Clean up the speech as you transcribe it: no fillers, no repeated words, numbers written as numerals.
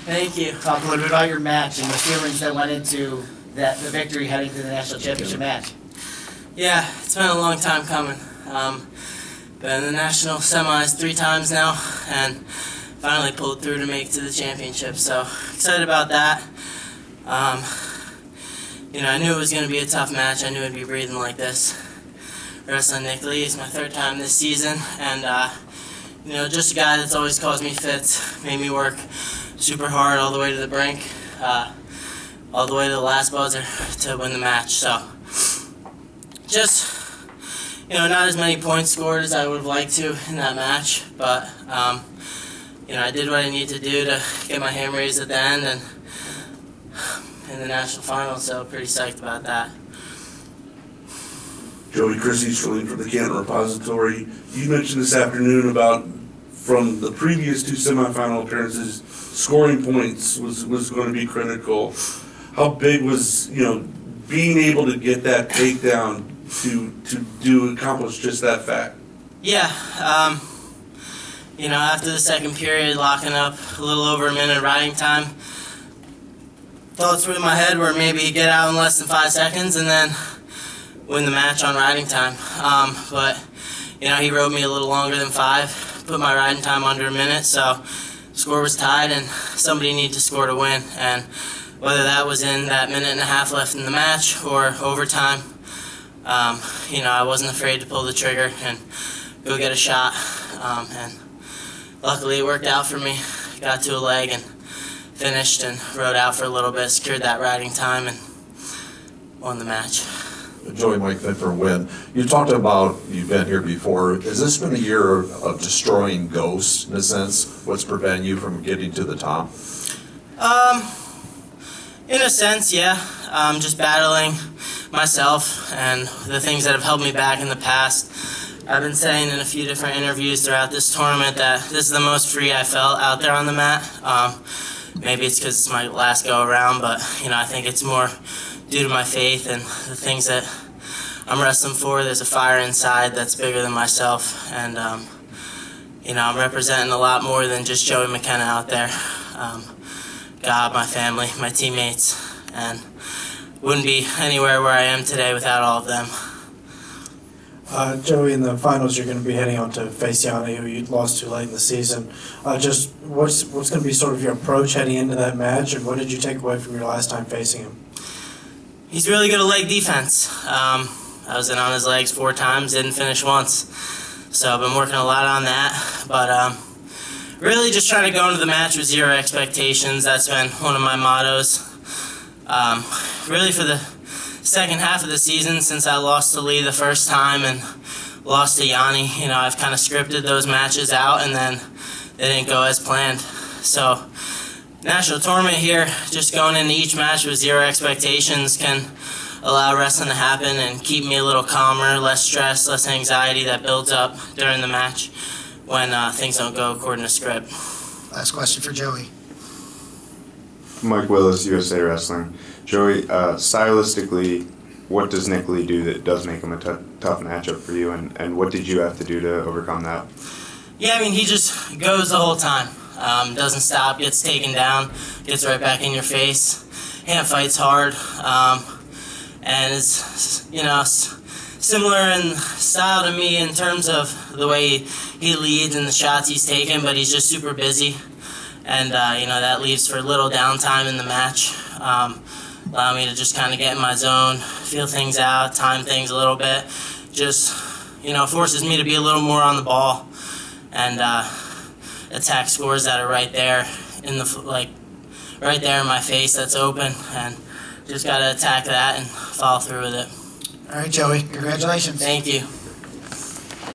Thank you. Talk a little bit about your match and the feelings that went into the victory heading to the national championship match. Yeah, it's been a long time coming. Been in the national semis 3 times now, and finally pulled through to make it to the championship. So excited about that. You know, I knew it was going to be a tough match. I knew I'd be breathing like this. Wrestling Nick Lee is my 3rd time this season, and you know, just a guy that's always caused me fits, made me work super hard all the way to the brink, all the way to the last buzzer to win the match. So just, you know, not as many points scored as I would have liked to in that match, but you know, I did what I needed to do to get my hand raised at the end and in the national final, so pretty psyched about that. Joey Christie's filling for the Canton Repository. You mentioned this afternoon about, from the previous 2 semifinal appearances, scoring points was going to be critical. How big was, you know, being able to get that takedown to accomplish just that fact? Yeah, you know, after the 2nd period, locking up a little over a minute riding time, thoughts through my head were maybe get out in less than 5 seconds and then win the match on riding time. But, you know, he rode me a little longer than 5, put my riding time under a minute, so score was tied and somebody needed to score to win. And whether that was in that 1.5 minutes left in the match or overtime, you know, I wasn't afraid to pull the trigger and go get a shot. And luckily it worked out for me. Got to a leg and finished and rode out for a little bit, secured that riding time, and won the match. Joey, Mike Finn for a win. You talked about, you've been here before, has this been a year of destroying ghosts, in a sense? What's preventing you from getting to the top? In a sense, yeah. Just battling myself and the things that have held me back in the past. I've been saying in a few different interviews throughout this tournament that this is the most free I felt out there on the mat. Maybe it's because it's my last go around, but you know, I think it's more due to my faith and the things that I'm wrestling for. There's a fire inside that's bigger than myself, and you know, I'm representing a lot more than just Joey McKenna out there. God, my family, my teammates, and wouldn't be anywhere where I am today without all of them. Joey, in the finals, you're going to be heading on to face Yanni, who you lost to late in the season. Just what's going to be sort of your approach heading into that match, and what did you take away from your last time facing him? He's really good at leg defense. I was in on his legs 4 times, didn't finish once. So I've been working a lot on that. But really just trying to go into the match with 0 expectations. That's been one of my mottos. Really for the second half of the season, since I lost to Lee the first time and lost to Yanni, you know, I've kind of scripted those matches out, and then they didn't go as planned. So national tournament here, just going into each match with 0 expectations can allow wrestling to happen and keep me a little calmer, less stress, less anxiety that builds up during the match when things don't go according to script. Last question for Joey. Mike Willis, USA Wrestling. Joey, stylistically, what does Nick Lee do that does make him a tough matchup for you, and what did you have to do to overcome that? Yeah, I mean, he just goes the whole time. Doesn't stop, gets taken down, gets right back in your face. Hand fights hard, and is, you know, similar in style to me in terms of the way he leads and the shots he's taking, but he's just super busy. And, you know, that leaves for little downtime in the match. Allow me to just kind of get in my zone, feel things out, time things a little bit. Just, you know, forces me to be a little more on the ball and attack scores that are right there in the, right there in my face that's open, and just got to attack that and follow through with it. All right, Joey, congratulations. Thank you.